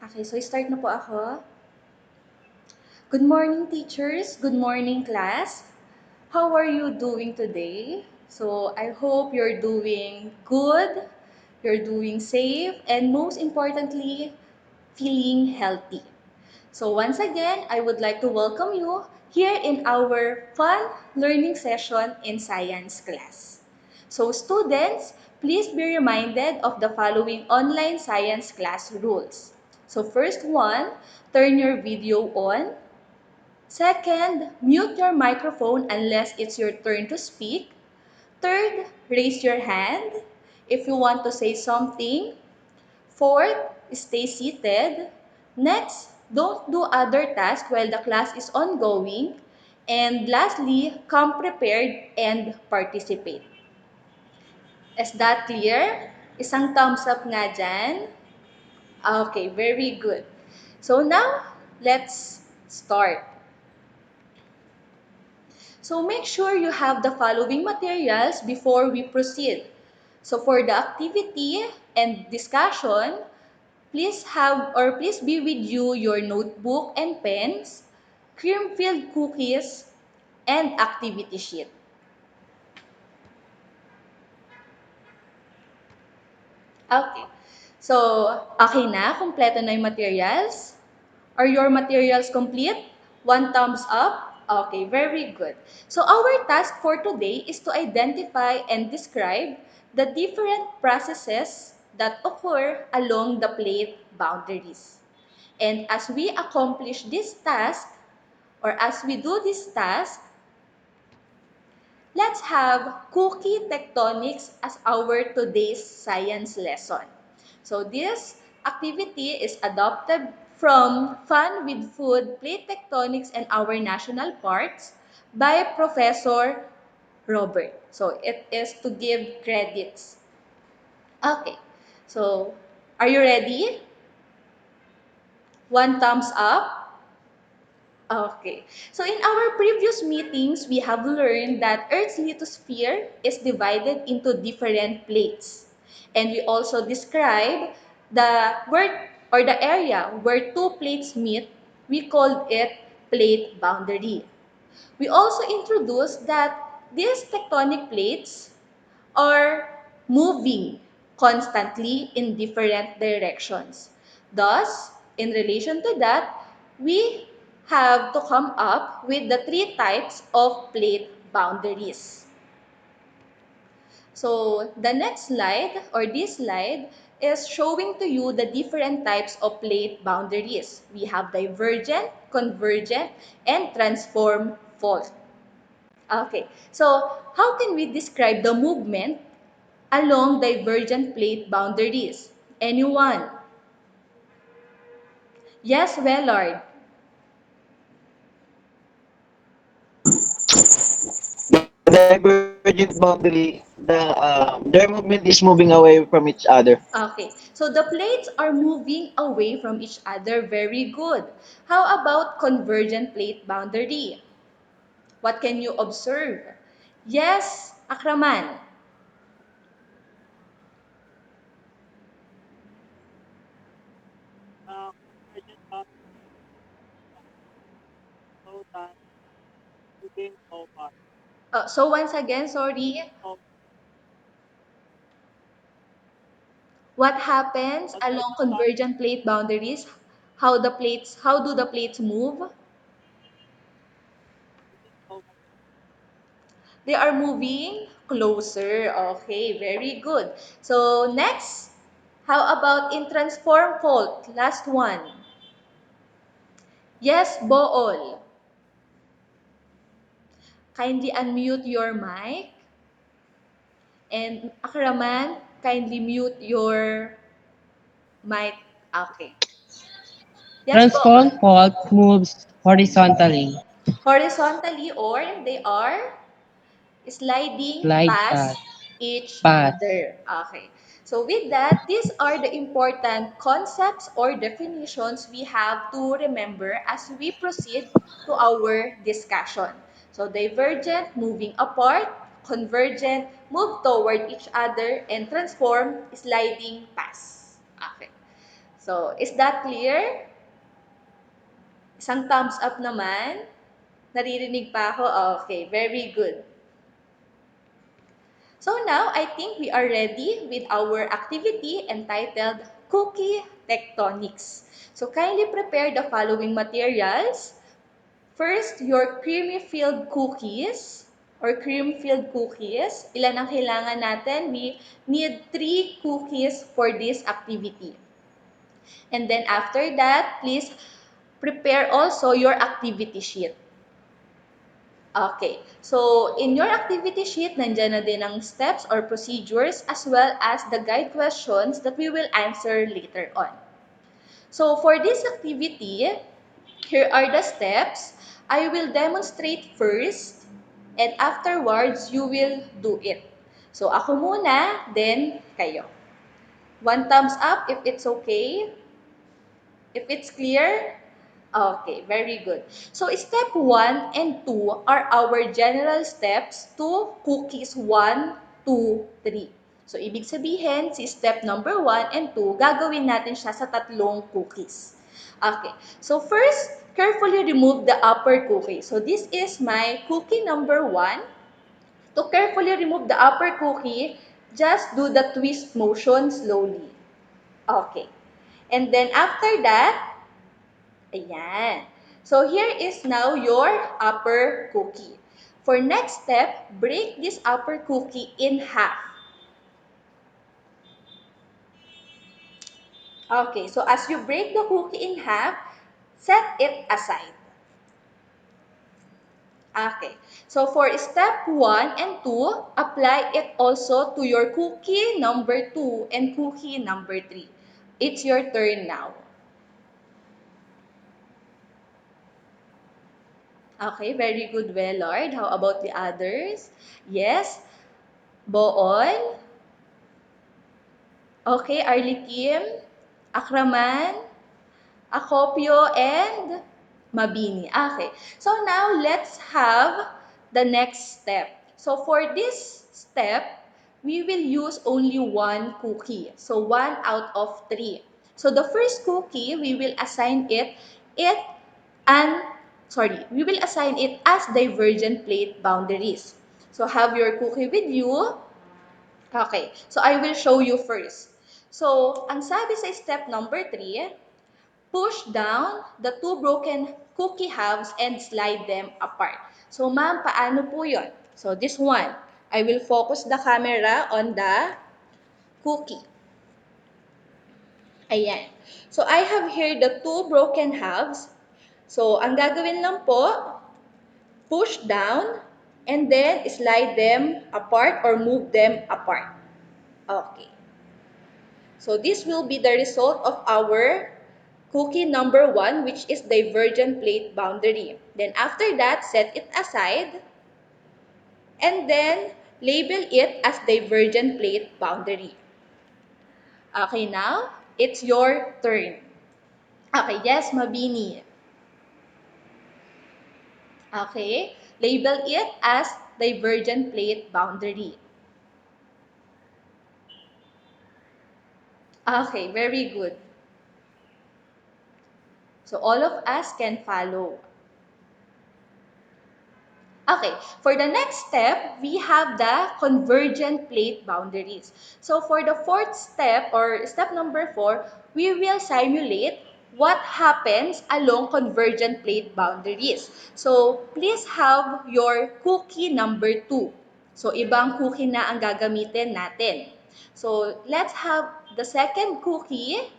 Okay, so start na po ako. Good morning, teachers. Good morning, class. How are you doing today? So, I hope you're doing good, you're doing safe, and most importantly, feeling healthy. So, once again, I would like to welcome you here in our fun learning session in science class. So, students, please be reminded of the following online science class rules. So, first one, turn your video on. Second, mute your microphone unless it's your turn to speak. Third, raise your hand if you want to say something. Fourth, stay seated. Next, don't do other tasks while the class is ongoing. And lastly, come prepared and participate. Is that clear? Isang thumbs up nga dyan. Okay, very good. So now, let's start. So make sure you have the following materials before we proceed. So for the activity and discussion, please be with you your notebook and pens, cream-filled cookies, and activity sheet. Okay. So, okay na? Kompleto na yung materials? Are your materials complete? One thumbs up? Okay, very good. So our task for today is to identify and describe the different processes that occur along the plate boundaries. And as we accomplish this task, or as we do this task, let's have cookie tectonics as our today's science lesson. So this activity is adopted from Fun with Food, Plate Tectonics, and Our National Parks by Professor Robert. So it is to give credits. Okay, so are you ready? One thumbs up. Okay. So in our previous meetings, we have learned that Earth's lithosphere is divided into different plates. And we also describe the where or the area where two plates meet, we called it plate boundary. We also introduced that these tectonic plates are moving constantly in different directions. Thus, in relation to that, we have to come up with the three types of plate boundaries. So, the next slide or this slide is showing to you the different types of plate boundaries. We have divergent, convergent, and transform fault. Okay, so how can we describe the movement along divergent plate boundaries? Anyone? Yes, Wellard. The divergent boundary, their movement is moving away from each other. Okay, so the plates are moving away from each other. Very good. How about convergent plate boundary? What can you observe? Yes, Akraman. So once again, sorry, what happens along convergent plate boundaries? How do the plates move? They are moving closer. Okay, very good. So next, how about in transform fault? Last one. Yes, Bool. Kindly unmute your mic. And Akraman, kindly mute your mic. Okay. Yes, Transform Bool. fault moves horizontally. Horizontally or they are sliding Slide past past. each Pass. other. Okay. So with that, these are the important concepts or definitions we have to remember as we proceed to our discussion. So divergent, moving apart, convergent, move toward each other, and transform, sliding past. Okay. So, is that clear? Isang thumbs up naman. Naririnig pa ako? Okay, very good. So now, I think we are ready with our activity entitled Cookie Tectonics. So kindly prepare the following materials. First, your creamy-filled cookies or cream-filled cookies. Ilan ang kailangan natin? We need 3 cookies for this activity. And then after that, please prepare also your activity sheet. Okay. So, in your activity sheet, nandyan na din ang steps or procedures as well as the guide questions that we will answer later on. So, for this activity, here are the steps. I will demonstrate first and afterwards, you will do it. So, ako muna, then kayo. One thumbs up if it's okay. If it's clear, okay, very good. So step 1 and 2 are our general steps to cookies 1, 2, 3. So ibig sabihin, si step number 1 and 2, gagawin natin siya sa tatlong cookies. Okay, so first, carefully remove the upper cookie. So this is my cookie number 1. To carefully remove the upper cookie, just do the twist motion slowly. Okay. And then after that, ayan. So here is now your upper cookie. For next step, break this upper cookie in half. Okay, so as you break the cookie in half, set it aside. Okay, so for step 1 and 2, apply it also to your cookie number 2 and cookie number 3. It's your turn now. Okay, very good, Lord. How about the others? Yes, Boon. Okay, Arlikim, Akraman, Akopyo, and Mabini. Okay, so now let's have the next step. So for this step, we will use only one cookie. So 1 out of 3. So the first cookie, we will assign it and we will assign it as divergent plate boundaries. So have your cookie with you. Okay, so I will show you first. So, ang sabi sa step number 3, push down the 2 broken cookie halves and slide them apart. So, ma'am, paano po yun? So, this one, I will focus the camera on the cookie. Ayan. So, I have here the 2 broken halves. So, ang gagawin lang po, push down and then slide them apart or move them apart. Okay. So this will be the result of our cookie number 1, which is divergent plate boundary. Then after that, set it aside and then label it as divergent plate boundary. Okay, now it's your turn. Okay, yes, Mabini. Okay, label it as divergent plate boundary. Okay, very good. So all of us can follow. Okay, for the next step, we have the convergent plate boundaries. So for the fourth step or step number 4, we will simulate what happens along convergent plate boundaries. So please have your cookie number 2. So ibang cookie na ang gagamitin natin. So let's have the second cookie.